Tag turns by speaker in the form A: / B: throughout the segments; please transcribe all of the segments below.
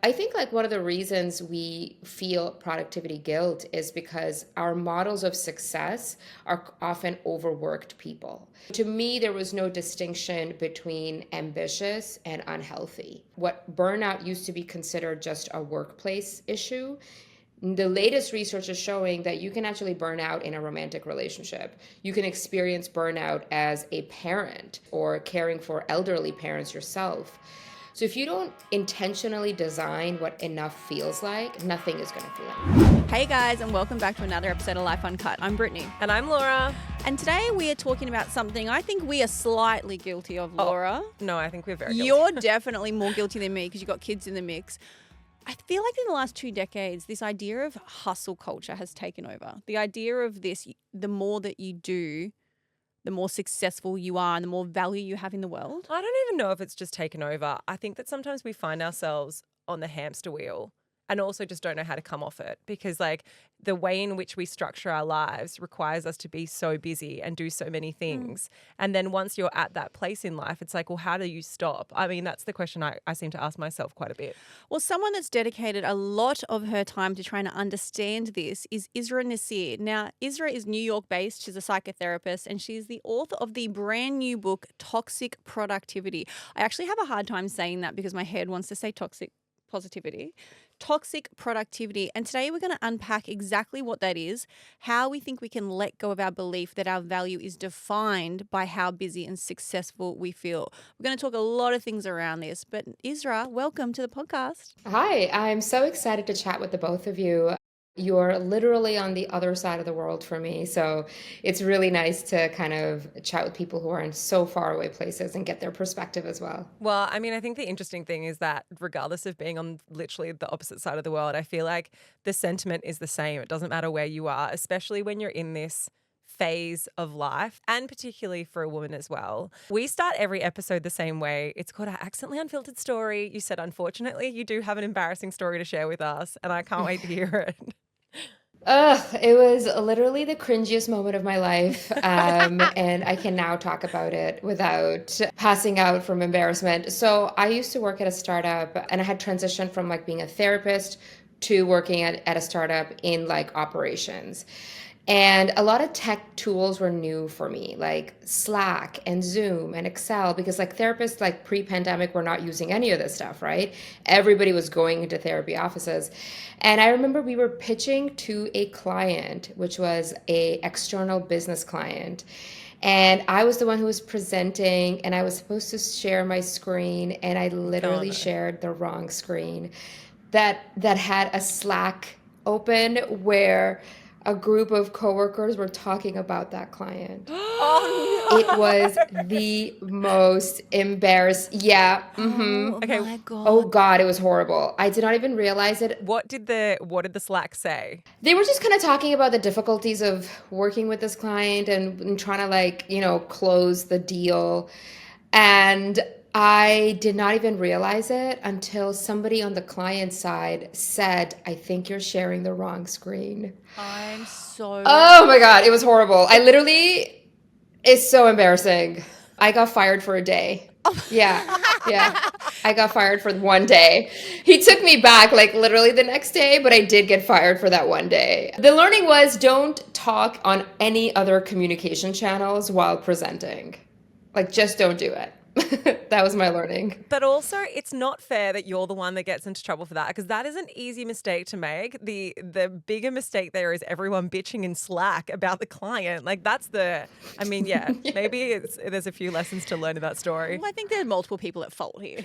A: I think like one of the reasons we feel productivity guilt is because our models of success are often overworked people. To me, there was no distinction between ambitious and unhealthy. What burnout used to be considered just a workplace issue, the latest research is showing that you can actually burn out in a romantic relationship. You can experience burnout as a parent or caring for elderly parents yourself. So if you don't intentionally design what enough feels like, nothing is going to feel enough.
B: Hey guys, and welcome back to another episode of Life Uncut. I'm Brittany.
C: And I'm Laura.
B: And today we are talking about something I think we are slightly guilty of, Laura.
C: No, I think we're very guilty.
B: You're definitely more guilty than me because you've got kids in the mix. I feel like in the last 2 decades, this idea of hustle culture has taken over. The idea of this, the more that you do, the more successful you are and the more value you have in the world.
C: I don't even know if it's just taken over. I think that sometimes we find ourselves on the hamster wheel and also just don't know how to come off it because like the way in which we structure our lives requires us to be so busy and do so many things. And then once you're at that place in life, it's like, well, how do you stop? I mean, that's the question I seem to ask myself quite a bit.
B: Well, someone that's dedicated a lot of her time to trying to understand this is Israa Nasir. Now, Israa is New York based. She's a psychotherapist and she's the author of the brand new book, Toxic Productivity. I actually have a hard time saying that because my head wants to say toxic positivity. Toxic productivity. And today we're going to unpack exactly what that is, how we think we can let go of our belief that our value is defined by how busy and successful we feel. We're going to talk a lot of things around this, but Israa, welcome to the podcast.
A: Hi, I'm so excited to chat with the both of you. You're literally on the other side of the world for me. So it's really nice to kind of chat with people who are in so far away places and get their perspective as well.
C: Well, I mean, I think the interesting thing is that regardless of being on literally the opposite side of the world, I feel like the sentiment is the same. It doesn't matter where you are, especially when you're in this phase of life and particularly for a woman as well. We start every episode the same way. It's called our Accidentally Unfiltered Story. You said, unfortunately, you do have an embarrassing story to share with us and I can't wait to hear it.
A: It was literally the cringiest moment of my life. And I can now talk about it without passing out from embarrassment. So I used to work at a startup and I had transitioned from like being a therapist to working at a startup in like operations. And a lot of tech tools were new for me, like Slack and Zoom and Excel, because like therapists like pre-pandemic were not using any of this stuff, right? Everybody was going into therapy offices. And I remember we were pitching to a client, which was a external business client. And I was the one who was presenting and I was supposed to share my screen and I literally shared the wrong screen that had a Slack open where a group of coworkers were talking about that client.
C: Oh, no.
A: It was the most embarrassing. Yeah.
B: Oh
C: Okay.
B: my God.
A: Oh God, it was horrible. I did not even realize it.
C: What did the Slack say?
A: They were just kind of talking about the difficulties of working with this client and trying to like, close the deal. And I did not even realize it until somebody on the client side said, I think you're sharing the wrong screen.
B: I'm so...
A: Oh my God, it was horrible. It's so embarrassing. I got fired for a day. Yeah. I got fired for one day. He took me back like literally the next day, but I did get fired for that one day. The learning was don't talk on any other communication channels while presenting. Like just don't do it. That was my learning.
C: But also, it's not fair that you're the one that gets into trouble for that because that is an easy mistake to make. The bigger mistake there is everyone bitching in Slack about the client. Like maybe there's a few lessons to learn in that story.
B: Well, I think there are multiple people at fault here.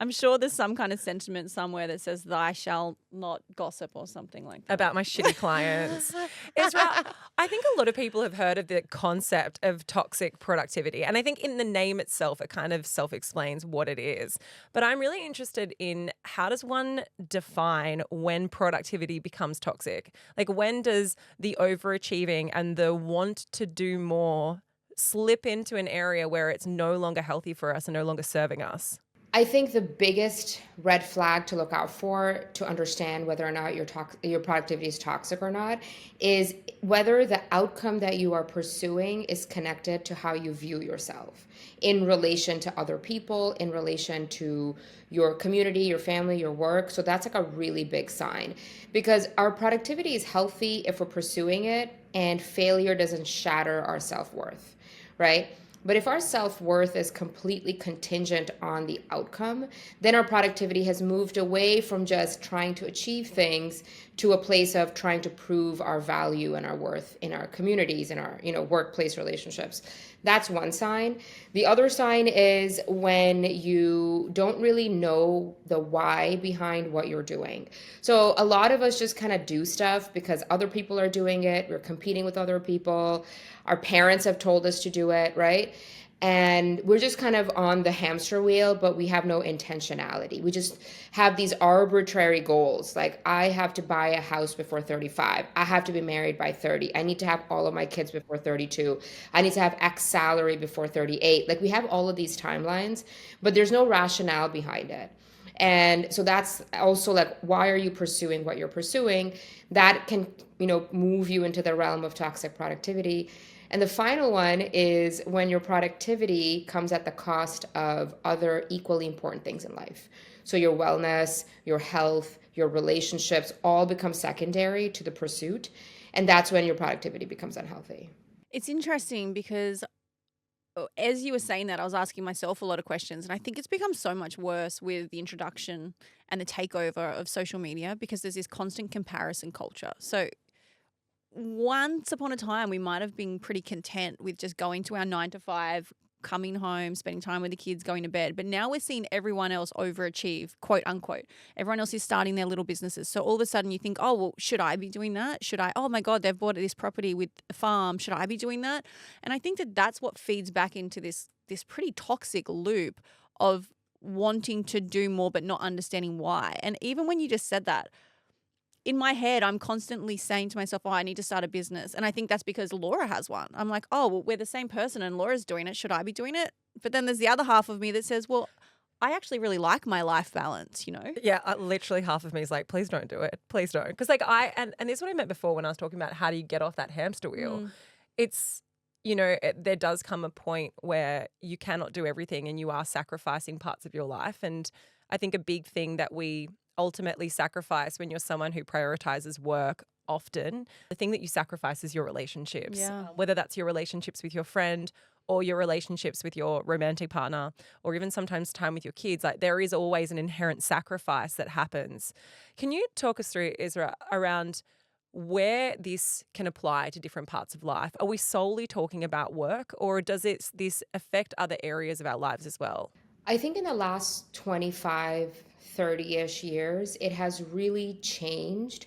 B: I'm sure there's some kind of sentiment somewhere that says, "Thou shall not gossip" or something like that.
C: About my shitty clients. I think a lot of people have heard of the concept of toxic productivity. And I think in the name itself, it kind of self-explains what it is. But I'm really interested in how does one define when productivity becomes toxic? Like when does the overachieving and the want to do more slip into an area where it's no longer healthy for us and no longer serving us?
A: I think the biggest red flag to look out for to understand whether or not your productivity is toxic or not is whether the outcome that you are pursuing is connected to how you view yourself in relation to other people, in relation to your community, your family, your work. So that's like a really big sign because our productivity is healthy if we're pursuing it and failure doesn't shatter our self worth, right? But if our self worth is completely contingent on the outcome, then our productivity has moved away from just trying to achieve things to a place of trying to prove our value and our worth in our communities, in our workplace relationships. That's one sign. The other sign is when you don't really know the why behind what you're doing. So a lot of us just kind of do stuff because other people are doing it. We're competing with other people. Our parents have told us to do it, right? And we're just kind of on the hamster wheel, but we have no intentionality. We just have these arbitrary goals. Like, I have to buy a house before 35. I have to be married by 30. I need to have all of my kids before 32. I need to have X salary before 38. Like, we have all of these timelines, but there's no rationale behind it. And so that's also like, why are you pursuing what you're pursuing? That can, move you into the realm of toxic productivity. And the final one is when your productivity comes at the cost of other equally important things in life. So your wellness, your health, your relationships all become secondary to the pursuit. And that's when your productivity becomes unhealthy.
B: It's interesting because as you were saying that, I was asking myself a lot of questions, and I think it's become so much worse with the introduction and the takeover of social media because there's this constant comparison culture. So once upon a time, we might have been pretty content with just going to our 9 to 5, coming home, spending time with the kids, going to bed. But now we're seeing everyone else overachieve, quote unquote. Everyone else is starting their little businesses. So all of a sudden you think, oh, well, should I be doing that? Should I? Oh my God, they've bought this property with a farm. Should I be doing that? And I think that that's what feeds back into this pretty toxic loop of wanting to do more but not understanding why. And even when you just said that, in my head, I'm constantly saying to myself, oh, I need to start a business. And I think that's because Laura has one. I'm like, oh, well, we're the same person and Laura's doing it. Should I be doing it? But then there's the other half of me that says, well, I actually really like my life balance.
C: Yeah, literally half of me is like, please don't do it. Please don't. Because like and this is what I meant before when I was talking about how do you get off that hamster wheel.
B: Mm.
C: It's, there does come a point where you cannot do everything and you are sacrificing parts of your life. And I think a big thing that we ultimately sacrifice when you're someone who prioritizes work often, the thing that you sacrifice is your relationships,
B: Yeah.
C: whether that's your relationships with your friend or your relationships with your romantic partner, or even sometimes time with your kids. Like, there is always an inherent sacrifice that happens. Can you talk us through, Isra, around where this can apply to different parts of life? Are we solely talking about work, or does this affect other areas of our lives as well?
A: I think in the last 25, 30-ish years, it has really changed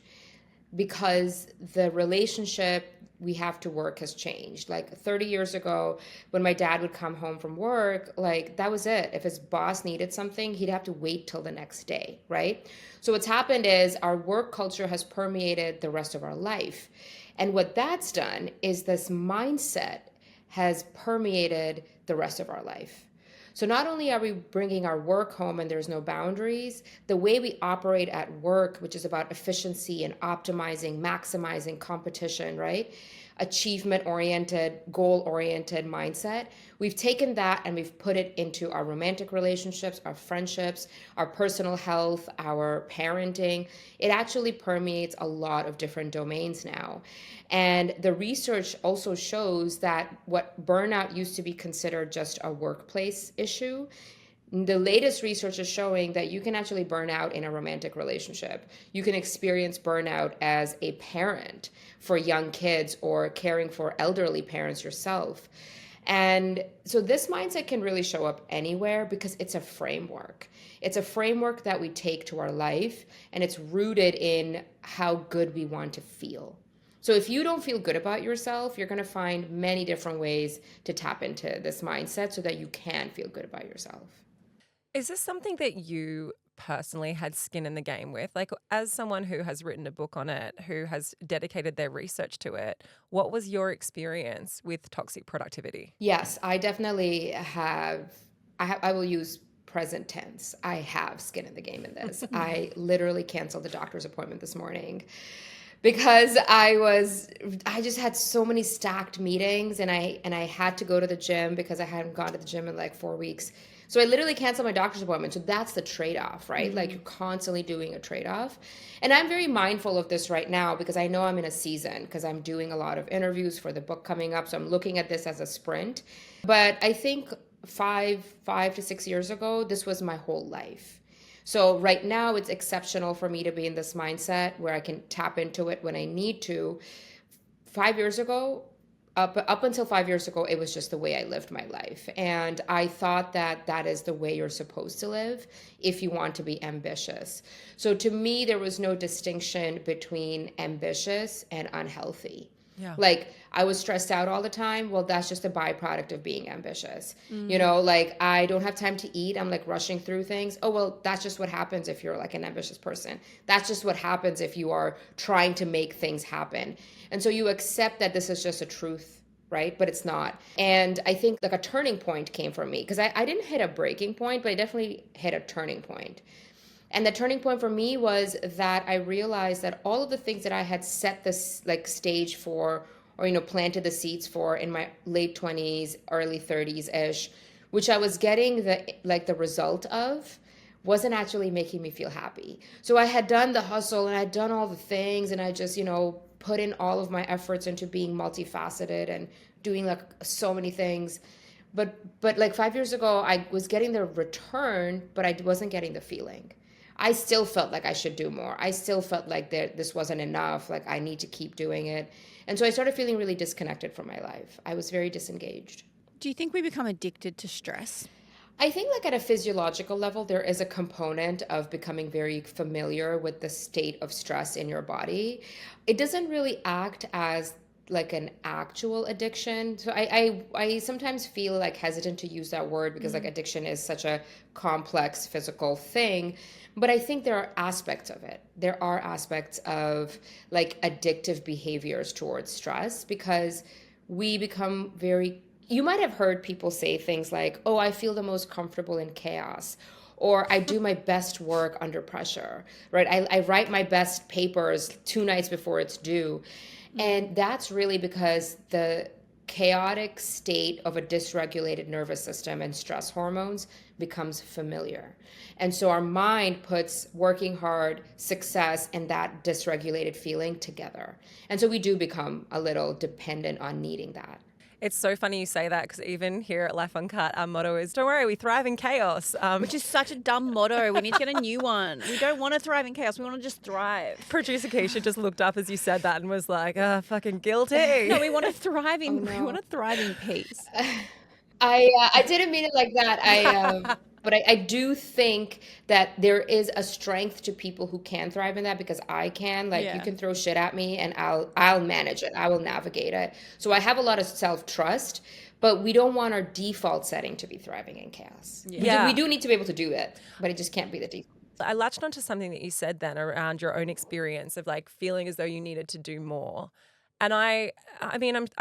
A: because the relationship we have to work has changed. Like 30 years ago, when my dad would come home from work, like that was it. If his boss needed something, he'd have to wait till the next day, right? So what's happened is our work culture has permeated the rest of our life. And what that's done is this mindset has permeated the rest of our life. So not only are we bringing our work home and there's no boundaries, the way we operate at work, which is about efficiency and optimizing, maximizing competition, right? Achievement oriented, goal oriented mindset. We've taken that and we've put it into our romantic relationships, our friendships, our personal health, our parenting. It actually permeates a lot of different domains now. And the research also shows that what burnout used to be considered just a workplace issue, the latest research is showing that you can actually burn out in a romantic relationship. You can experience burnout as a parent for young kids or caring for elderly parents yourself. And so this mindset can really show up anywhere because it's a framework. It's a framework that we take to our life, and it's rooted in how good we want to feel. So if you don't feel good about yourself, you're going to find many different ways to tap into this mindset so that you can feel good about yourself.
C: Is this something that you personally had skin in the game with? Like, as someone who has written a book on it, who has dedicated their research to it, what was your experience with toxic productivity?
A: Yes, I definitely I will use present tense. I have skin in the game in this. I literally canceled the doctor's appointment this morning because I just had so many stacked meetings, and I had to go to the gym because I hadn't gone to the gym in like 4 weeks. So I literally canceled my doctor's appointment. So that's the trade-off, right? Like, you're constantly doing a trade-off. And I'm very mindful of this right now because I know I'm in a season, because I'm doing a lot of interviews for the book coming up. So I'm looking at this as a sprint. But I think 5 to 6 years ago, this was my whole life. So right now it's exceptional for me to be in this mindset where I can tap into it when I need to. 5 years ago, up until 5 years ago, it was just the way I lived my life. And I thought that that is the way you're supposed to live if you want to be ambitious. So to me, there was no distinction between ambitious and unhealthy.
C: Yeah.
A: Like, I was stressed out all the time. Well, that's just a byproduct of being ambitious. You know, like, I don't have time to eat. I'm like rushing through things. Oh, well, that's just what happens if you're like an ambitious person. That's just what happens if you are trying to make things happen. And so you accept that this is just a truth, right? But it's not. And I think like a turning point came for me because I didn't hit a breaking point, but I definitely hit a turning point. And the turning point for me was that I realized that all of the things that I had set this like stage for, or, you know, planted the seeds for in my late 20s, early 30s ish, which I was getting the result of, wasn't actually making me feel happy. So I had done the hustle and I'd done all the things, and I just, you know, put in all of my efforts into being multifaceted and doing like so many things. But like 5 years ago, I was getting the return, but I wasn't getting the feeling. I still felt like I should do more. I still felt like this wasn't enough. Like, I need to keep doing it. And so I started feeling really disconnected from my life. I was very disengaged.
B: Do you think we become addicted to stress?
A: I think like at a physiological level, there is a component of becoming very familiar with the state of stress in your body. It doesn't really act as like an actual addiction. So I sometimes feel like hesitant to use that word because like addiction is such a complex physical thing. But I think there are aspects of it. There are aspects of like addictive behaviors towards stress because we become very, you might have heard people say things like, oh, I feel the most comfortable in chaos, or I do my best work under pressure, right? I write my best papers 2 nights before it's due. And that's really because the chaotic state of a dysregulated nervous system and stress hormones becomes familiar. And so our mind puts working hard, success, and that dysregulated feeling together. And so we do become a little dependent on needing that.
C: It's so funny you say that because even here at Life Uncut, our motto is, don't worry, we thrive in chaos.
B: Which is such a dumb motto. We need to get a new one. We don't want to thrive in chaos. We want to just thrive.
C: Producer Keisha just looked up as you said that and was like, fucking guilty.
B: No, we want to thrive in we want to thrive in peace.
A: I didn't mean it like that. But I do think that there is a strength to people who can thrive in that because I can. Like,
B: Yeah.
A: you can throw shit at me and I'll manage it. I will navigate it. So I have a lot of self-trust, but we don't want our default setting to be thriving in chaos.
C: Yeah.
A: We do need to be able to do it, but it just can't be the default.
C: I latched onto something that you said then around your own experience of like feeling as though you needed to do more. And I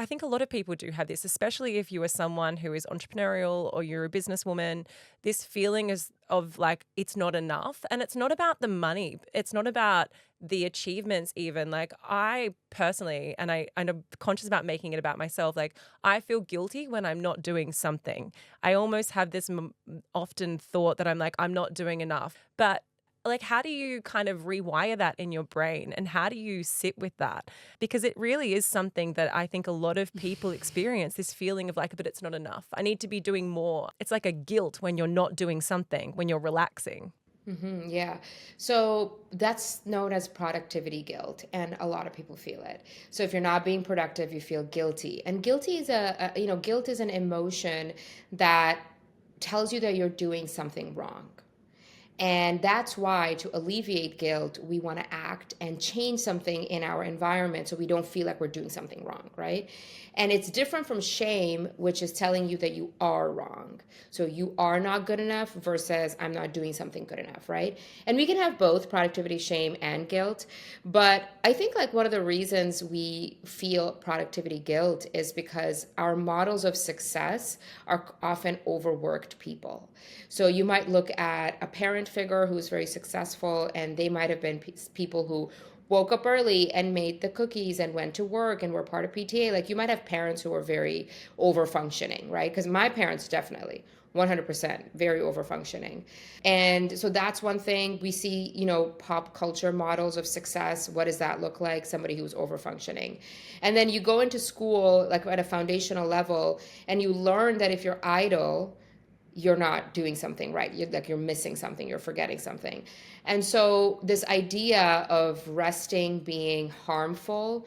C: think a lot of people do have this, especially if you are someone who is entrepreneurial or you're a businesswoman, this feeling is of like, it's not enough. And it's not about the money. It's not about the achievements even. Like, I personally, and I'm conscious about making it about myself, like, I feel guilty when I'm not doing something. I almost have this often thought that I'm like, I'm not doing enough. But like, how do you kind of rewire that in your brain, and how do you sit with that? Because it really is something that I think a lot of people experience, this feeling of like, but it's not enough. I need to be doing more. It's like a guilt when you're not doing something, when you're relaxing.
A: Yeah. So that's known as productivity guilt, and a lot of people feel it. So if you're not being productive, you feel guilty. And guilty is guilt is an emotion that tells you that you're doing something wrong. And that's why, to alleviate guilt, we want to act and change something in our environment so we don't feel like we're doing something wrong, right? And it's different from shame, which is telling you that you are wrong. So you are not good enough versus I'm not doing something good enough, right? And we can have both productivity, shame, and guilt. But I think like one of the reasons we feel productivity guilt is because our models of success are often overworked people. So you might look at a parent figure who's very successful, and they might have been people who woke up early and made the cookies and went to work and were part of PTA. Like you might have parents who are very over functioning, right? Because my parents definitely 100% very over functioning. And so that's one thing we see, pop culture models of success. What does that look like? Somebody who's over functioning. And then you go into school, like at a foundational level, and you learn that if you're idle, you're not doing something right. You're missing something, you're forgetting something. And so this idea of resting being harmful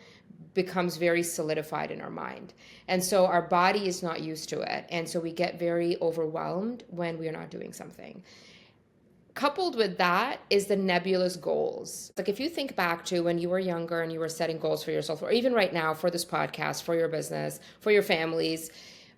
A: becomes very solidified in our mind. And so our body is not used to it. And so we get very overwhelmed when we're not doing something. Coupled with that is the nebulous goals. Like if you think back to when you were younger and you were setting goals for yourself, or even right now for this podcast, for your business, for your families,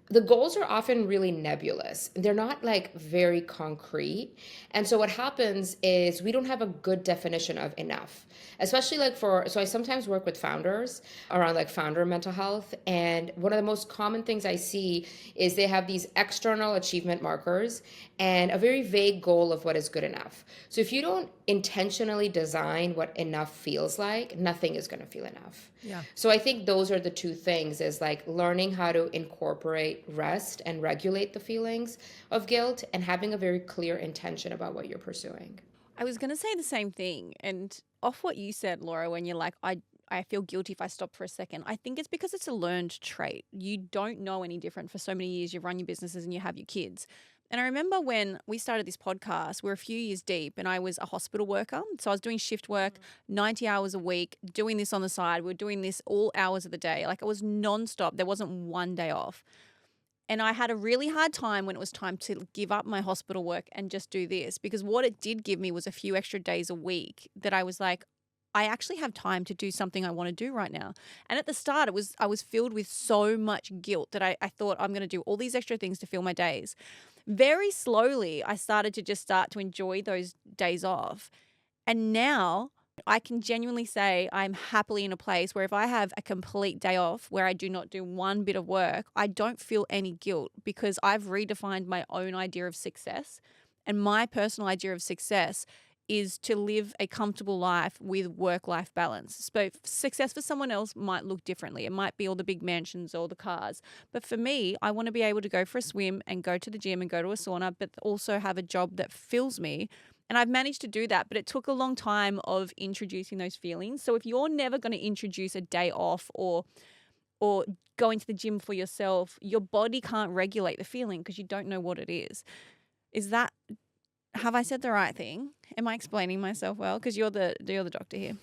A: the goals are often really nebulous. They're not like very concrete. And so what happens is we don't have a good definition of enough, especially like so I sometimes work with founders around like founder mental health. And one of the most common things I see is they have these external achievement markers and a very vague goal of what is good enough. So if you don't intentionally design what enough feels like, nothing is going to feel enough.
C: Yeah.
A: So I think those are the two things, is like learning how to incorporate rest and regulate the feelings of guilt, and having a very clear intention about what you're pursuing.
B: I was going to say the same thing. And off what you said, Laura, when you're like, I feel guilty if I stop for a second. I think it's because it's a learned trait. You don't know any different for so many years. You run your businesses and you have your kids. And I remember when we started this podcast, we're a few years deep, and I was a hospital worker. So I was doing shift work, 90 hours a week, doing this on the side. We were doing this all hours of the day. Like it was nonstop. There wasn't one day off. And I had a really hard time when it was time to give up my hospital work and just do this, because what it did give me was a few extra days a week that I was like, I actually have time to do something I want to do right now. And at the start, I was filled with so much guilt that I thought I'm going to do all these extra things to fill my days. Very slowly, I started to enjoy those days off. And now I can genuinely say I'm happily in a place where if I have a complete day off where I do not do one bit of work, I don't feel any guilt, because I've redefined my own idea of success. And my personal idea of success is to live a comfortable life with work-life balance. So success for someone else might look differently. It might be all the big mansions or the cars. But for me, I want to be able to go for a swim and go to the gym and go to a sauna, but also have a job that fills me. And I've managed to do that, but it took a long time of introducing those feelings. So if you're never going to introduce a day off or going to the gym for yourself, your body can't regulate the feeling because you don't know what it is. Have I said the right thing? Am I explaining myself well? Because you're the doctor here.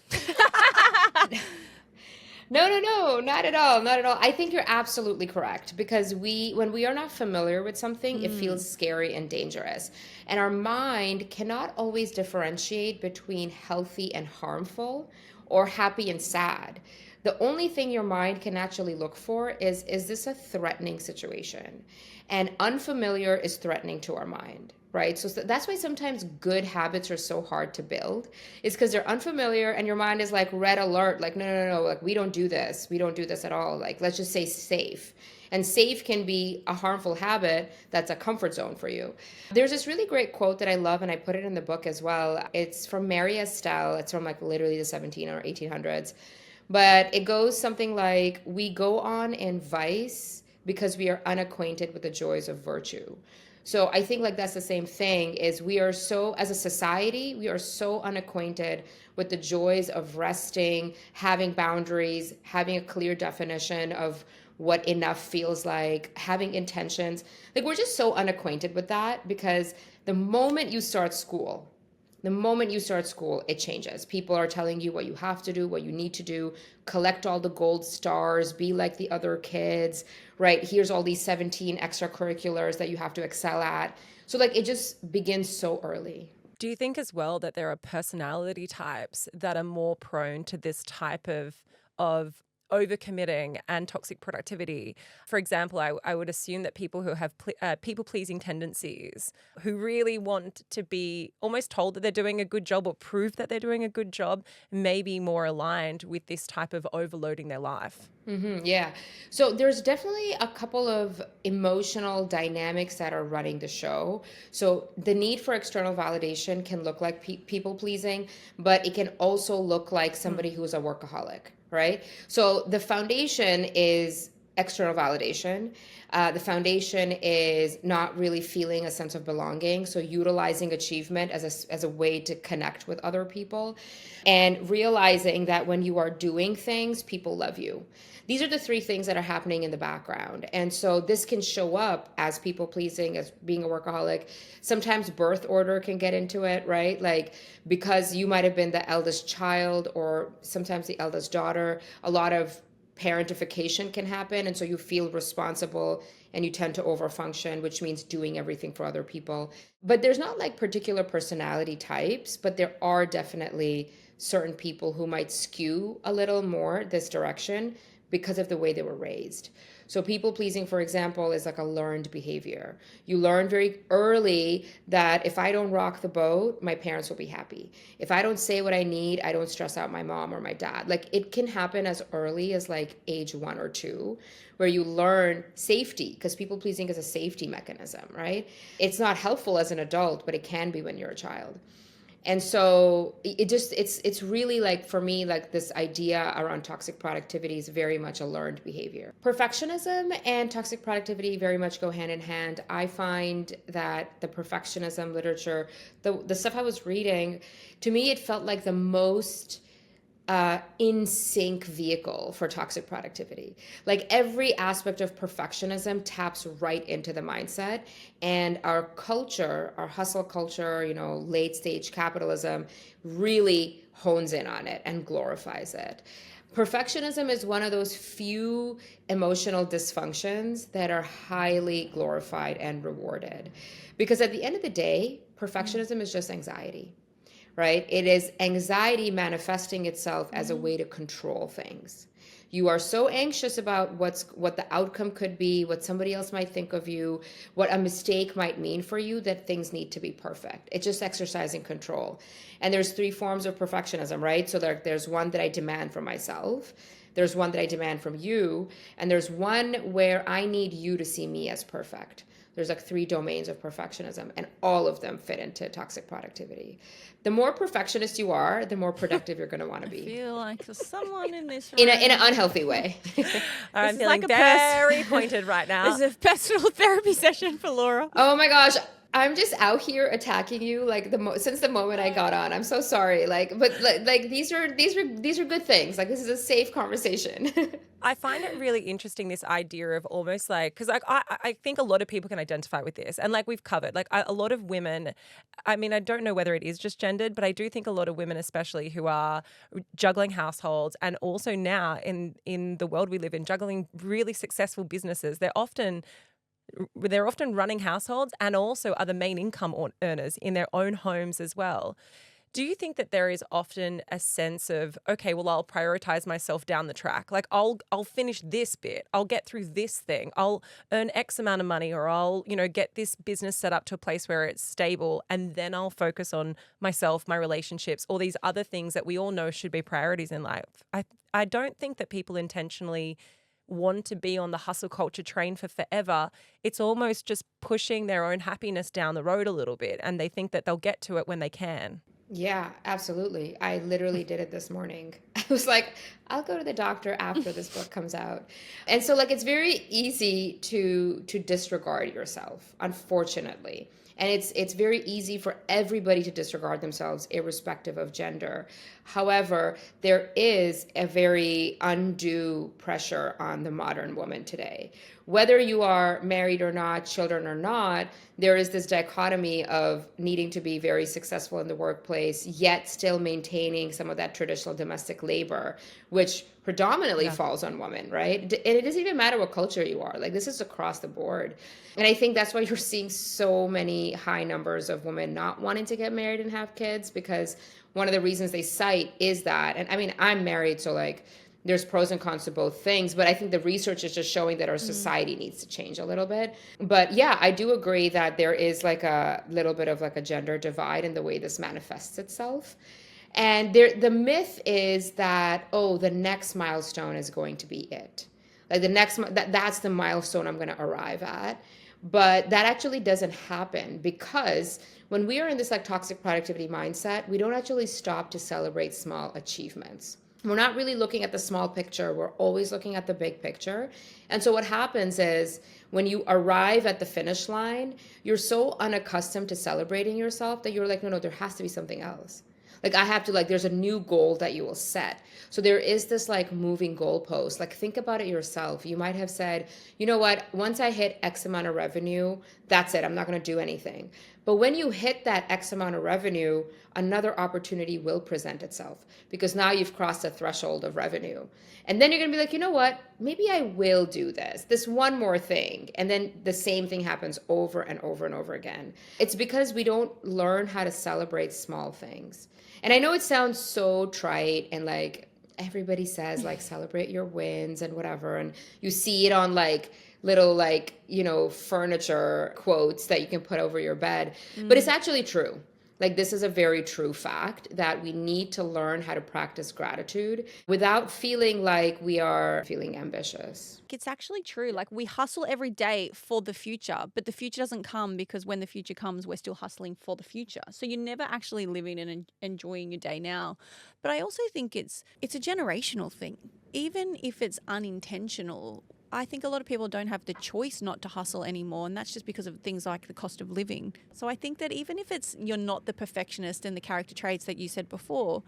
A: No, not at all. Not at all. I think you're absolutely correct, because when we are not familiar with something, it feels scary and dangerous. And our mind cannot always differentiate between healthy and harmful, or happy and sad. The only thing your mind can actually look for is this a threatening situation? And unfamiliar is threatening to our mind, right? So that's why sometimes good habits are so hard to build, is because they're unfamiliar and your mind is like red alert, like, no, like we don't do this. We don't do this at all. Like, let's just say safe. And safe can be a harmful habit that's a comfort zone for you. There's this really great quote that I love, and I put it in the book as well. It's from Mary Estelle. It's from like literally the 17 or 1800s. But it goes something like, we go on in vice because we are unacquainted with the joys of virtue. So I think like that's the same thing, is we are so, as a society, we are so unacquainted with the joys of resting, having boundaries, having a clear definition of what enough feels like, having intentions. Like we're just so unacquainted with that, because the moment you start school, it changes. People are telling you what you have to do, what you need to do, collect all the gold stars, be like the other kids, right? Here's all these 17 extracurriculars that you have to excel at. So like it just begins so early.
C: Do you think as well that there are personality types that are more prone to this type of overcommitting and toxic productivity? For example, I would assume that people who have people pleasing tendencies, who really want to be almost told that they're doing a good job or prove that they're doing a good job, may be more aligned with this type of overloading their life.
A: Yeah. So there's definitely a couple of emotional dynamics that are running the show. So the need for external validation can look like people pleasing, but it can also look like somebody who's a workaholic, right? So the foundation is external validation. The foundation is not really feeling a sense of belonging. So utilizing achievement as a way to connect with other people and realizing that when you are doing things, people love you. These are the three things that are happening in the background. And so this can show up as people pleasing, as being a workaholic. Sometimes birth order can get into it, right? Like because you might have been the eldest child or sometimes the eldest daughter, a lot of parentification can happen. And so you feel responsible and you tend to overfunction, which means doing everything for other people. But there's not like particular personality types, but there are definitely certain people who might skew a little more this direction because of the way they were raised. So people pleasing, for example, is like a learned behavior. You learn very early that if I don't rock the boat, my parents will be happy. If I don't say what I need, I don't stress out my mom or my dad. Like it can happen as early as like age 1 or 2, where you learn safety, because people pleasing is a safety mechanism, right? It's not helpful as an adult, but it can be when you're a child. And so it's really like for me like this idea around toxic productivity is very much a learned behavior. Perfectionism and toxic productivity very much go hand in hand. I find that the perfectionism literature, the stuff I was reading, to me it felt like the most in sync vehicle for toxic productivity. Like every aspect of perfectionism taps right into the mindset. And our culture, our hustle culture, late stage capitalism really hones in on it and glorifies it. Perfectionism is one of those few emotional dysfunctions that are highly glorified and rewarded. Because at the end of the day, perfectionism is just anxiety, right? It is anxiety manifesting itself as a way to control things. You are so anxious about what the outcome could be, what somebody else might think of you, what a mistake might mean for you, that things need to be perfect. It's just exercising control. And there's 3 forms of perfectionism, right? So there's one that I demand from myself, there's one that I demand from you, and there's one where I need you to see me as perfect. There's like 3 domains of perfectionism, and all of them fit into toxic productivity. The more perfectionist you are, the more productive you're going to want to
B: I
A: be
B: feel like there's someone in this room.
A: in an unhealthy way.
C: I'm
B: is
C: feeling
B: like a
C: very pointed right now.
B: This is a personal therapy session for Laura.
A: Oh my gosh, I'm just out here attacking you like since the moment I got on. I'm so sorry. But these are good things. Like this is a safe conversation.
C: I find it really interesting, this idea of almost like, because like I think a lot of people can identify with this, and like we've covered, like a lot of women, I mean, I don't know whether it is just gendered, but I do think a lot of women, especially who are juggling households and also now in the world we live in, juggling really successful businesses, they're often running households and also are the main income earners in their own homes as well. Do you think that there is often a sense of, okay, well, I'll prioritize myself down the track. Like I'll finish this bit. I'll get through this thing. I'll earn X amount of money, or I'll, get this business set up to a place where it's stable, and then I'll focus on myself, my relationships, all these other things that we all know should be priorities in life. I don't think that people intentionally want to be on the hustle culture train for forever. It's almost just pushing their own happiness down the road a little bit, and they think that they'll get to it when they can.
A: Yeah, absolutely. I literally did it this morning. I was like, I'll go to the doctor after this book comes out. And so like it's very easy to disregard yourself, unfortunately. And it's very easy for everybody to disregard themselves irrespective of gender. However, there is a very undue pressure on the modern woman today. Whether you are married or not, children or not, there is this dichotomy of needing to be very successful in the workplace, yet still maintaining some of that traditional domestic labor, which predominantly
C: Yeah.
A: falls on women, right? And it doesn't even matter what culture you are. Like, this is across the board. And I think that's why you're seeing so many high numbers of women not wanting to get married and have kids, because one of the reasons they cite is that, and I mean, I'm married, so like there's pros and cons to both things, but I think the research is just showing that our society needs to change a little bit. But yeah, I do agree that there is like a little bit of like a gender divide in the way this manifests itself. And the myth is that, oh, the next milestone is going to be it. Like the next, that's the milestone I'm going to arrive at. But that actually doesn't happen, because when we are in this like toxic productivity mindset, we don't actually stop to celebrate small achievements. We're not really looking at the small picture. We're always looking at the big picture. And so what happens is when you arrive at the finish line, you're so unaccustomed to celebrating yourself that you're like, no, no, there has to be something else. Like I have to, like, there's a new goal that you will set. So there is this like moving goalpost. Like think about it yourself. You might have said, you know what, once I hit X amount of revenue, that's it. I'm not going to do anything. But when you hit that X amount of revenue, another opportunity will present itself, because now you've crossed a threshold of revenue. And then you're going to be like, you know what, maybe I will do this one more thing. And then the same thing happens over and over and over again. It's because we don't learn how to celebrate small things. And I know it sounds so trite, and like everybody says like celebrate your wins and whatever, and you see it on like little like, you know, furniture quotes that you can put over your bed. But it's actually true. Like this is a very true fact that we need to learn how to practice gratitude without feeling like we are feeling ambitious.
B: It's actually true. Like we hustle every day for the future, but the future doesn't come, because when the future comes, we're still hustling for the future. So you're never actually living and enjoying your day now. But I also think it's a generational thing. Even if it's unintentional, I think a lot of people don't have the choice not to hustle anymore, and that's just because of things like the cost of living. So I think that even if you're not the perfectionist and the character traits that you said before,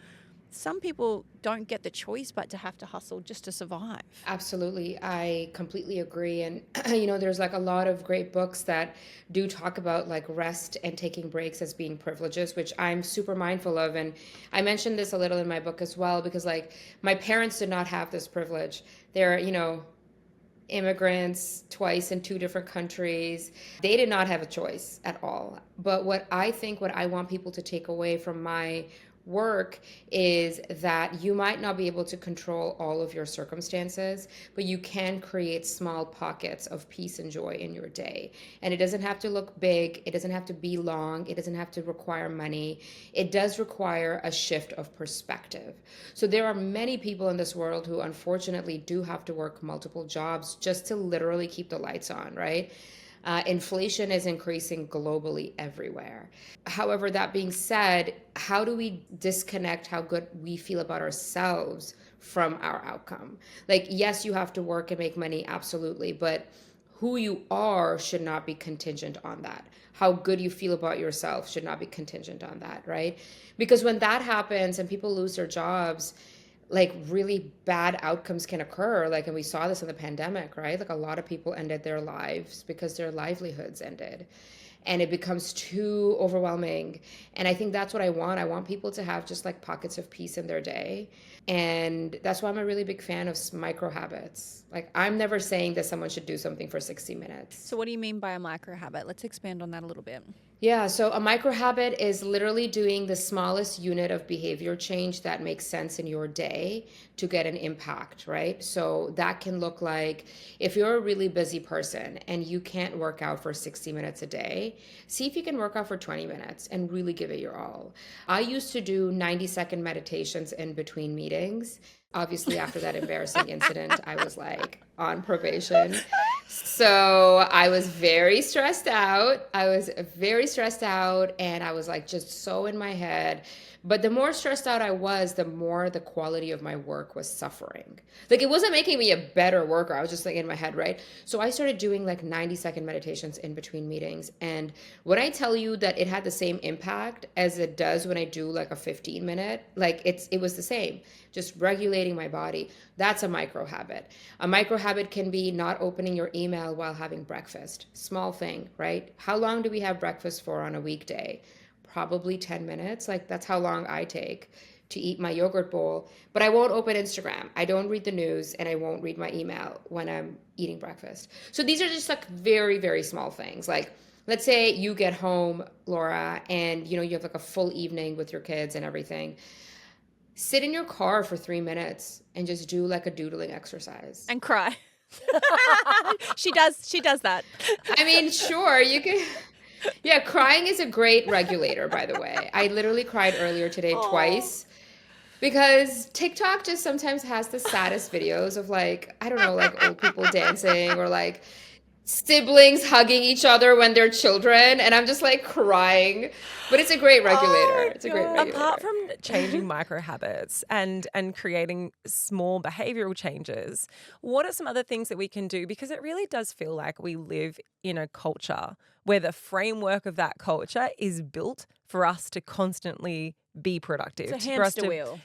B: some people don't get the choice but to have to hustle just to survive.
A: Absolutely. I completely agree. And, you know, there's like a lot of great books that do talk about like rest and taking breaks as being privileges, which I'm super mindful of. And I mentioned this a little in my book as well, because like my parents did not have this privilege. They're, you know, immigrants twice in two different countries. They did not have a choice at all. But what I want people to take away from my work is that you might not be able to control all of your circumstances, but you can create small pockets of peace and joy in your day. And it doesn't have to look big, it doesn't have to be long, it doesn't have to require money. It does require a shift of perspective. So there are many people in this world who unfortunately do have to work multiple jobs just to literally keep the lights on, right? Inflation is increasing globally everywhere. However, that being said, how do we disconnect how good we feel about ourselves from our outcome? Like, yes, you have to work and make money, absolutely, but who you are should not be contingent on that. How good you feel about yourself should not be contingent on that, right? Because when that happens and people lose their jobs, like really bad outcomes can occur. Like, and we saw this in the pandemic, right? Like a lot of people ended their lives because their livelihoods ended, and it becomes too overwhelming. And I think that's what I want. I want people to have just like pockets of peace in their day. And that's why I'm a really big fan of micro habits. Like, I'm never saying that someone should do something for 60 minutes.
B: So what do you mean by a micro habit? Let's expand on that a little bit.
A: Yeah, so a micro habit is literally doing the smallest unit of behavior change that makes sense in your day to get an impact, right? So that can look like, if you're a really busy person and you can't work out for 60 minutes a day, see if you can work out for 20 minutes and really give it your all. I used to do 90-second meditations in between meetings. Obviously, after that embarrassing incident, I was like on probation. So I was very stressed out. And I was like just so in my head. But the more stressed out I was, the more the quality of my work was suffering. Like, it wasn't making me a better worker. I was just like in my head, right? So I started doing like 90-second meditations in between meetings. And when I tell you that it had the same impact as it does when I do like a 15-minute, like it was the same, just regulating my body. That's a micro habit. A micro habit can be not opening your email while having breakfast. Small thing, right? How long do we have breakfast for on a weekday? Probably 10 minutes. Like, that's how long I take. to eat my yogurt bowl, but I won't open Instagram. I don't read the news and I won't read my email when I'm eating breakfast. So these are just like very, very small things. Like, let's say you get home, Laura, and you have like a full evening with your kids and everything. Sit in your car for 3 minutes and just do like a doodling exercise.
B: And cry. She does that.
A: I mean, sure, you can. Yeah, crying is a great regulator, by the way. I literally cried earlier today
B: Oh.
A: twice because TikTok just sometimes has the saddest videos of like, I don't know, like old people dancing or like siblings hugging each other when they're children. And I'm just like crying. But it's a great regulator.
B: Oh
A: It's a great
B: God.
C: Apart
A: regulator.
C: from changing micro habits and creating small behavioral changes, what are some other things that we can do? Because it really does feel like we live in a culture where the framework of that culture is built for us to constantly be productive,
B: It's a
C: for us
B: hamster
C: to
B: wheel.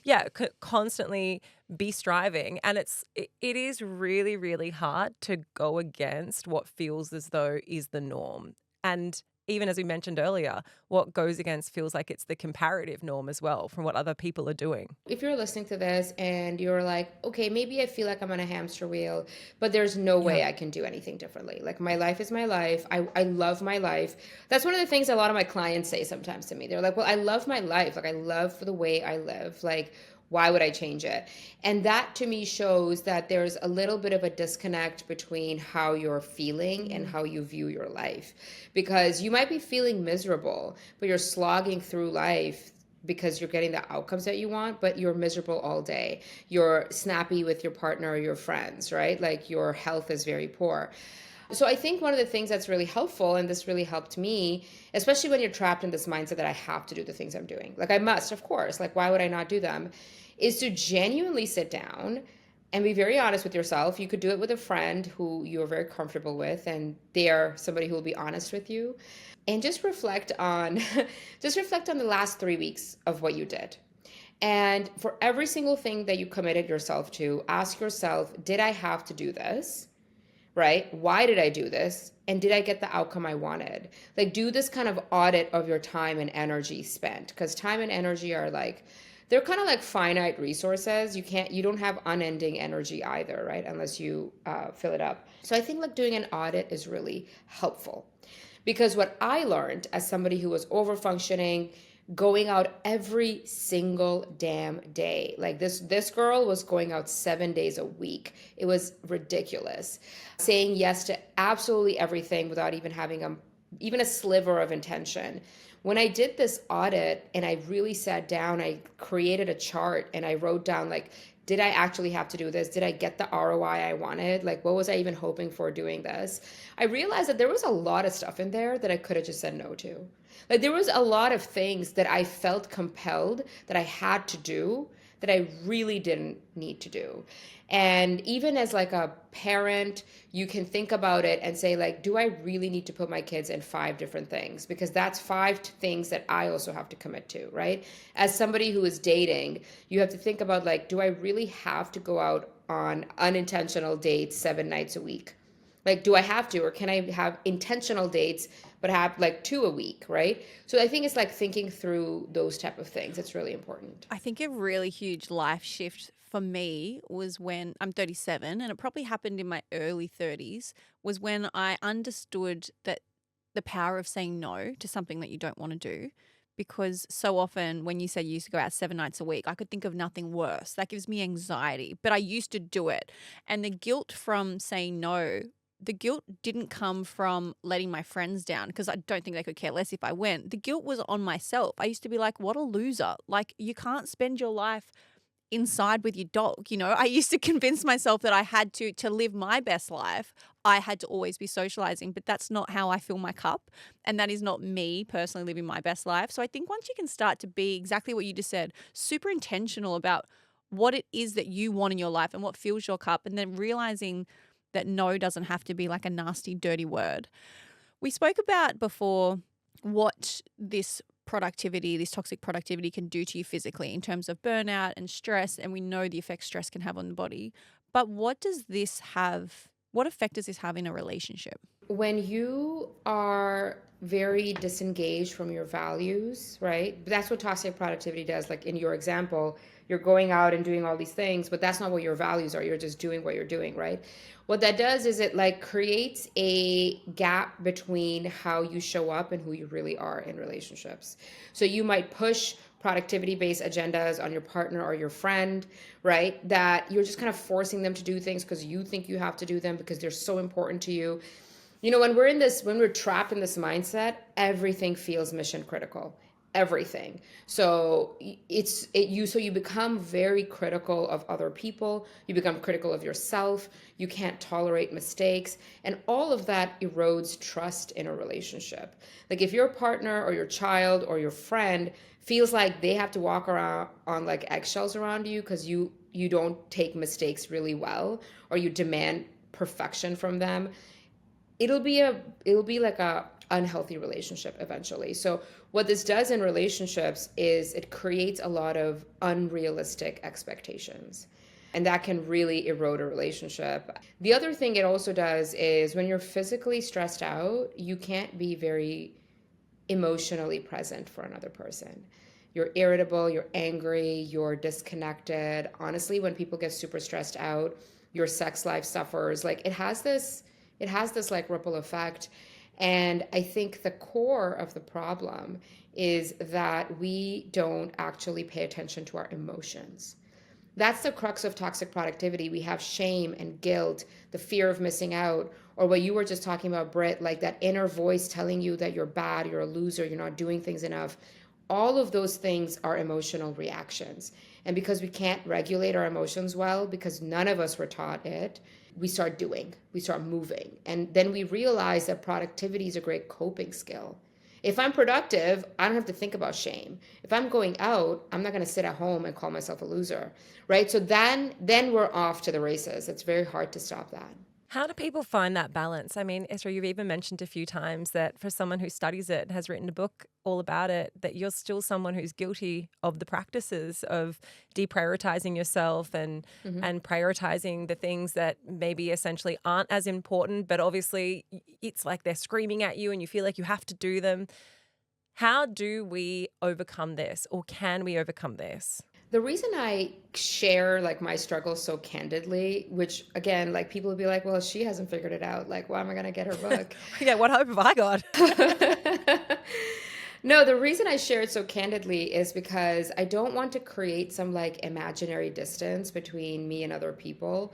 C: constantly be striving, and it is really, really hard to go against what feels as though is the norm. And even as we mentioned earlier, what goes against feels like it's the comparative norm as well from what other people are doing.
A: If you're listening to this and you're like, okay, maybe I feel like I'm on a hamster wheel, but there's no
C: Yeah.
A: way I can do anything differently. Like, my life is my life. I love my life. That's one of the things a lot of my clients say sometimes to me. They're like, well, I love my life. Like, I love the way I live. Like, why would I change it? And that to me shows that there's a little bit of a disconnect between how you're feeling and how you view your life. Because you might be feeling miserable, but you're slogging through life because you're getting the outcomes that you want, but you're miserable all day. You're snappy with your partner or your friends, right? Like, your health is very poor. So I think one of the things that's really helpful, and this really helped me, especially when you're trapped in this mindset that I have to do the things I'm doing, like I must, of course, like why would I not do them, is to genuinely sit down and be very honest with yourself. You could do it with a friend who you're very comfortable with, and they are somebody who will be honest with you, and just reflect on just reflect on the last 3 weeks of what you did. And for every single thing that you committed yourself to, ask yourself, did I have to do this? Right? Why did I do this? And did I get the outcome I wanted? Like, do this kind of audit of your time and energy spent, because time and energy are like, they're kind of like finite resources. You don't have unending energy either, right? Unless you fill it up. So I think like doing an audit is really helpful, because what I learned as somebody who was over functioning, going out every single damn day. Like, this girl was going out 7 days a week. It was ridiculous. Saying yes to absolutely everything without even having even a sliver of intention. When I did this audit and I really sat down, I created a chart and I wrote down, like, did I actually have to do this? Did I get the ROI I wanted? Like, what was I even hoping for doing this? I realized that there was a lot of stuff in there that I could have just said no to. Like, there was a lot of things that I felt compelled that I had to do that I really didn't need to do. And even as like a parent, you can think about it and say, like, do I really need to put my kids in 5 different things? Because that's 5 things that I also have to commit to, right? As somebody who is dating, you have to think about, like, do I really have to go out on unintentional dates 7 nights a week? Like, do I have to, or can I have intentional dates but have like 2 a week, right? So I think it's like thinking through those type of things. It's really important.
B: I think a really huge life shift for me was when I'm 37, and it probably happened in my early 30s, was when I understood that the power of saying no to something that you don't want to do. Because so often when you said you used to go out 7 nights a week, I could think of nothing worse. That gives me anxiety, but I used to do it. And the guilt from saying no, the guilt didn't come from letting my friends down, because I don't think they could care less if I went. The guilt was on myself. I used to be like, what a loser. Like, you can't spend your life inside with your dog. I used to convince myself that I had to live my best life, I had to always be socializing, but that's not how I fill my cup. And that is not me personally living my best life. So I think once you can start to be exactly what you just said, super intentional about what it is that you want in your life and what fills your cup, and then realizing that no doesn't have to be like a nasty, dirty word. We spoke about before what this toxic productivity can do to you physically in terms of burnout and stress, and we know the effects stress can have on the body. But what does this have What effect does this have in a relationship?
A: When you are very disengaged from your values, right? That's what toxic productivity does. Like in your example, you're going out and doing all these things, but that's not what your values are. You're just doing what you're doing, right? What that does is it like creates a gap between how you show up and who you really are in relationships. So you might push productivity based agendas on your partner or your friend, right? That you're just kind of forcing them to do things because you think you have to do them because they're so important to you. You know, when we're trapped in this mindset, everything feels mission critical. Everything. So so you become very critical of other people. You become critical of yourself. You can't tolerate mistakes. And all of that erodes trust in a relationship. Like if your partner or your child or your friend feels like they have to walk around on like eggshells around you because you don't take mistakes really well, or you demand perfection from them, it'll be like a unhealthy relationship eventually. So what this does in relationships is it creates a lot of unrealistic expectations, and that can really erode a relationship. The other thing it also does is when you're physically stressed out, you can't be very emotionally present for another person. You're irritable, you're angry, you're disconnected. Honestly, when people get super stressed out, your sex life suffers. Like it has this like ripple effect. And I think the core of the problem is that we don't actually pay attention to our emotions. That's the crux of toxic productivity. We have shame and guilt, the fear of missing out, or what you were just talking about, Britt, like that inner voice telling you that you're bad, you're a loser, you're not doing things enough. All of those things are emotional reactions. And because we can't regulate our emotions well, because none of us were taught it, we start moving. And then we realize that productivity is a great coping skill. If I'm productive, I don't have to think about shame. If I'm going out, I'm not going to sit at home and call myself a loser, right? So then we're off to the races. It's very hard to stop that.
C: How do people find that balance? I mean, Isra, you've even mentioned a few times that for someone who studies it, has written a book all about it, that you're still someone who's guilty of the practices of deprioritizing yourself and prioritizing the things that maybe essentially aren't as important, but obviously it's like they're screaming at you and you feel like you have to do them. How do we overcome this, or can we overcome this?
A: The reason I share like my struggles so candidly, which again, like people will be like, well, she hasn't figured it out. Like, why am I going to get her book?
C: Yeah, what hope have I got?
A: No, the reason I share it so candidly is because I don't want to create some like imaginary distance between me and other people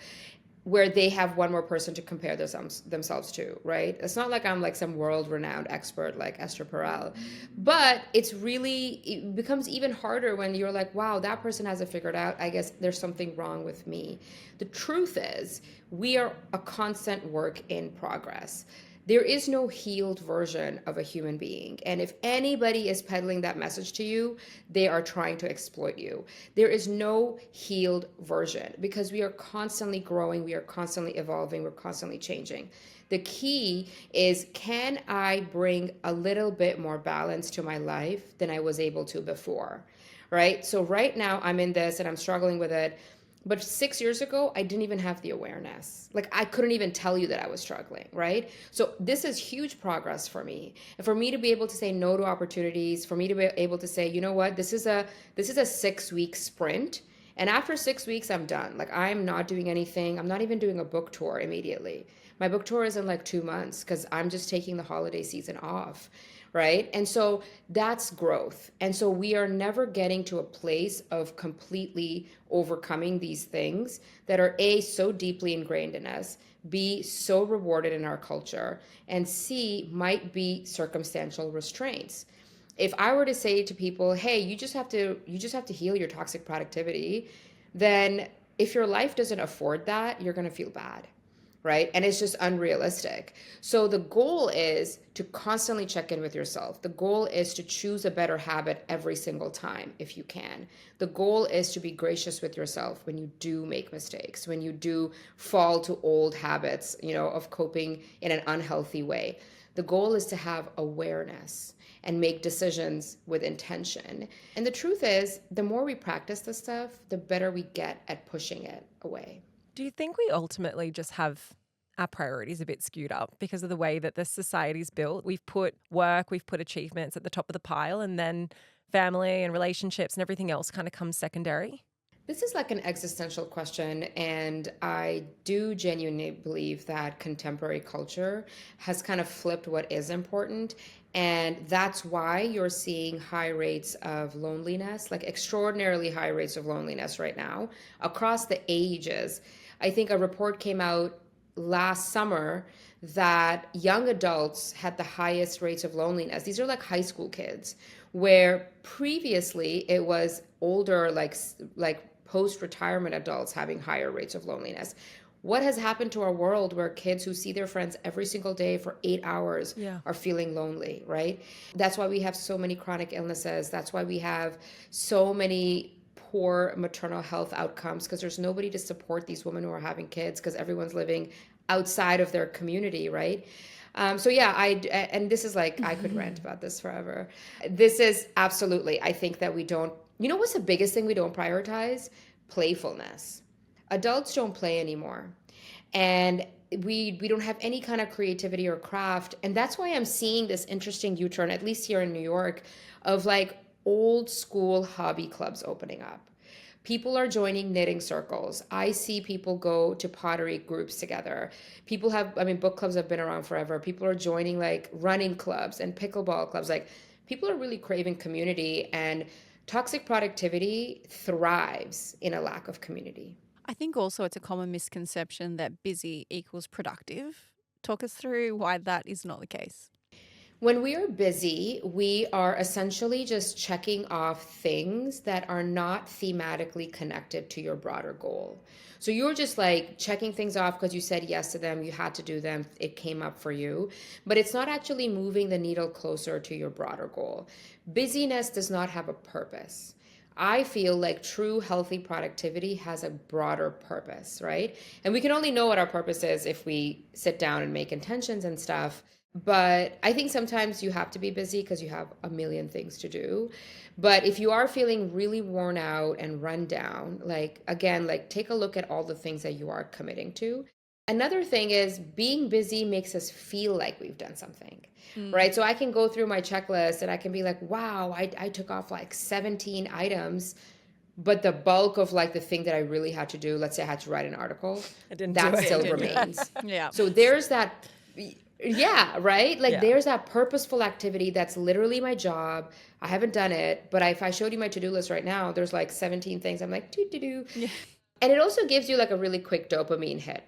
A: where they have one more person to compare themselves to, right? It's not like I'm like some world renowned expert like Esther Perel, but it becomes even harder when you're like, wow, that person has it figured out. I guess there's something wrong with me. The truth is, we are a constant work in progress. There is no healed version of a human being. And if anybody is peddling that message to you, they are trying to exploit you. There is no healed version because we are constantly growing, we are constantly evolving, we're constantly changing. The key is, can I bring a little bit more balance to my life than I was able to before? Right? So right now I'm in this and I'm struggling with it. But 6 years ago, I didn't even have the awareness. Like I couldn't even tell you that I was struggling, right? So this is huge progress for me. And for me to be able to say no to opportunities, for me to be able to say, you know what, this is a 6 week sprint. And after 6 weeks, I'm done. Like I'm not doing anything. I'm not even doing a book tour immediately. My book tour is in like 2 months because I'm just taking the holiday season off, right? And so that's growth. And so we are never getting to a place of completely overcoming these things that are A, so deeply ingrained in us, B, so rewarded in our culture, and C, might be circumstantial restraints. If I were to say to people, hey, you just have to heal your toxic productivity, then if your life doesn't afford that, you're going to feel bad, right? And it's just unrealistic. So the goal is to constantly check in with yourself. The goal is to choose a better habit every single time if you can. The goal is to be gracious with yourself when you do make mistakes, when you do fall to old habits, of coping in an unhealthy way. The goal is to have awareness and make decisions with intention. And the truth is, the more we practice this stuff, the better we get at pushing it away.
C: Do you think we ultimately just have our priorities a bit skewed up because of the way that the society's built. We've put work, we've put achievements at the top of the pile, and then family and relationships and everything else kind of comes secondary.
A: This is like an existential question, and I do genuinely believe that contemporary culture has kind of flipped what is important. And that's why you're seeing high rates of loneliness, like extraordinarily high rates of loneliness right now across the ages. I think a report came out last summer that young adults had the highest rates of loneliness. These are like high school kids, where previously it was older, like post-retirement adults having higher rates of loneliness. What has happened to our world where kids who see their friends every single day for 8 hours
C: Yeah.
A: are feeling lonely, right? That's why we have so many chronic illnesses. That's why we have so many poor maternal health outcomes, because there's nobody to support these women who are having kids because everyone's living outside of their community, right? So yeah, and this is like, I could rant about this forever. This is absolutely, I think that we don't, you know what's the biggest thing we don't prioritize? Playfulness. Adults don't play anymore. And we don't have any kind of creativity or craft. And that's why I'm seeing this interesting U-turn, at least here in New York, of like old school hobby clubs opening up. People are joining knitting circles. I see people go to pottery groups together. People have, I mean, book clubs have been around forever. People are joining like running clubs and pickleball clubs. Like, people are really craving community, and toxic productivity thrives in a lack of community.
B: I think also it's a common misconception that busy equals productive. Talk us through why that is not the case.
A: When we are busy, we are essentially just checking off things that are not thematically connected to your broader goal. So you're just like checking things off because you said yes to them, you had to do them, it came up for you, but it's not actually moving the needle closer to your broader goal. Busyness does not have a purpose. I feel like true healthy productivity has a broader purpose, right? And we can only know what our purpose is if we sit down and make intentions and stuff. But I think sometimes you have to be busy because you have a million things to do. But if you are feeling really worn out and run down, like again, like take a look at all the things that you are committing to. Another thing is being busy makes us feel like we've done something, right? So I can go through my checklist and I can be like, wow, I took off like 17 items, but the bulk of like the thing that I really had to do, let's say I had to write an article,
C: I didn't
A: that
C: do it.
A: still
B: Didn't do it.
A: remains.
B: Yeah.
A: So there's that, yeah, right? Like
C: Yeah.
A: there's that purposeful activity that's literally my job. I haven't done it, but if I showed you my to-do list right now, there's like 17 things. I'm like, do.
B: Yeah.
A: And it also gives you like a really quick dopamine hit.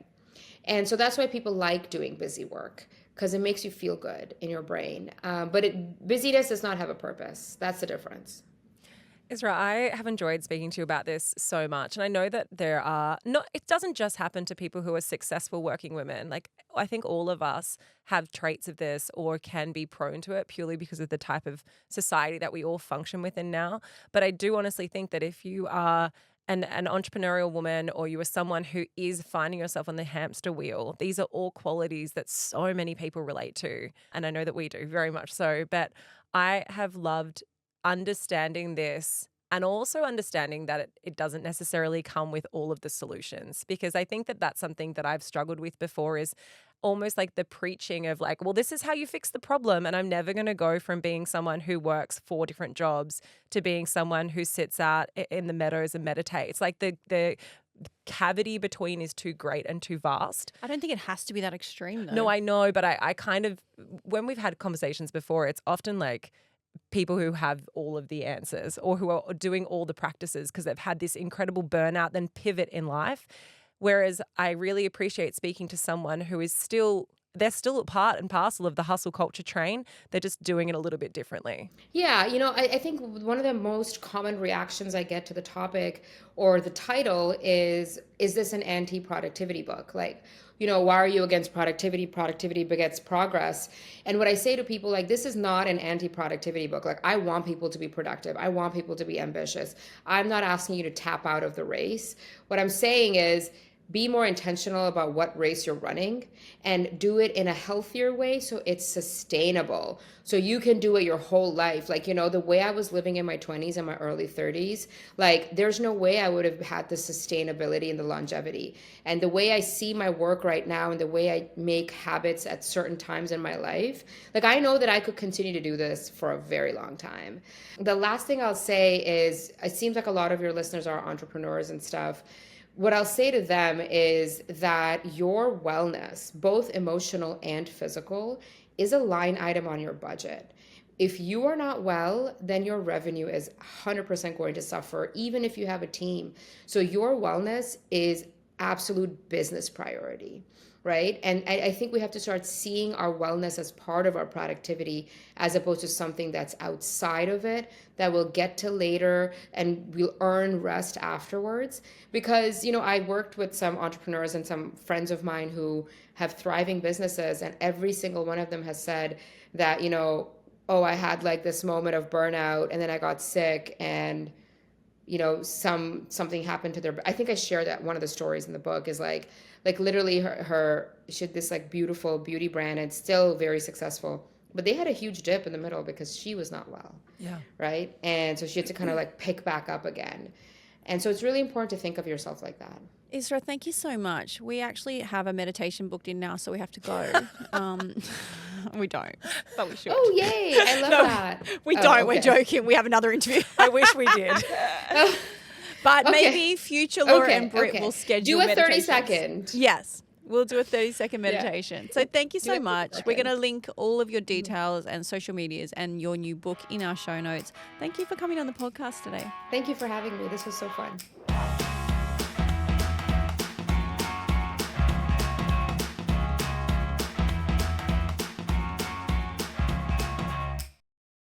A: And so that's why people like doing busy work, because it makes you feel good in your brain. But busyness does not have a purpose. That's the difference.
C: Isra, I have enjoyed speaking to you about this so much. And I know that there are it doesn't just happen to people who are successful working women. Like, I think all of us have traits of this or can be prone to it purely because of the type of society that we all function within now. But I do honestly think that if you are an entrepreneurial woman, or you are someone who is finding yourself on the hamster wheel, these are all qualities that so many people relate to. And I know that we do very much so. But I have loved understanding this, and also understanding that it doesn't necessarily come with all of the solutions, because I think that that's something that I've struggled with before, is almost like the preaching of like, well, this is how you fix the problem. And I'm never going to go from being someone who works 4 different jobs to being someone who sits out in the meadows and meditates. Like the cavity between is too great and too vast.
B: I don't think it has to be that extreme though.
C: No, I know, but I kind of, when we've had conversations before, it's often like people who have all of the answers or who are doing all the practices because they've had this incredible burnout, then pivot in life. Whereas I really appreciate speaking to someone who is they're still a part and parcel of the hustle culture train. They're just doing it a little bit differently.
A: Yeah, I think one of the most common reactions I get to the topic or the title is this an anti-productivity book? Like, why are you against productivity? Productivity begets progress. And what I say to people, like, this is not an anti-productivity book. Like, I want people to be productive. I want people to be ambitious. I'm not asking you to tap out of the race. What I'm saying is, be more intentional about what race you're running and do it in a healthier way so it's sustainable. So you can do it your whole life. Like, the way I was living in my 20s and my early 30s, like there's no way I would have had the sustainability and the longevity. And the way I see my work right now and the way I make habits at certain times in my life, like I know that I could continue to do this for a very long time. The last thing I'll say is, it seems like a lot of your listeners are entrepreneurs and stuff. What I'll say to them is that your wellness, both emotional and physical, is a line item on your budget. If you are not well, then your revenue is 100% going to suffer, even if you have a team. So your wellness is absolute business priority, right? And I think we have to start seeing our wellness as part of our productivity as opposed to something that's outside of it that we'll get to later and we'll earn rest afterwards. Because, I worked with some entrepreneurs and some friends of mine who have thriving businesses, and every single one of them has said that, oh, I had like this moment of burnout and then I got sick and something happened to their, I think I shared that one of the stories in the book is like literally she had this like beautiful beauty brand and still very successful, but they had a huge dip in the middle because she was not well.
C: Yeah.
A: Right. And so she had to kind of like pick back up again. And so it's really important to think of yourself like that.
B: Israa, thank you so much. We actually have a meditation booked in now, so we have to go. We don't, but we should.
A: Oh, yay. I love that.
B: We
A: Oh,
B: don't.
A: okay.
B: We're joking. We have another interview.
C: I wish we did.
B: But
A: Okay.
B: maybe future Laura
A: Okay,
B: and Britt
A: okay.
B: will schedule
A: Do a 30
B: meditations.
A: second.
B: Yes. We'll do a 30-second meditation. So thank you
A: Do
B: so
A: a
B: much.
A: 30
B: We're going to
A: second.
B: link all of your details and social medias and your new book in our show notes. Thank you for coming on the podcast today.
A: Thank you for having me. This was so fun.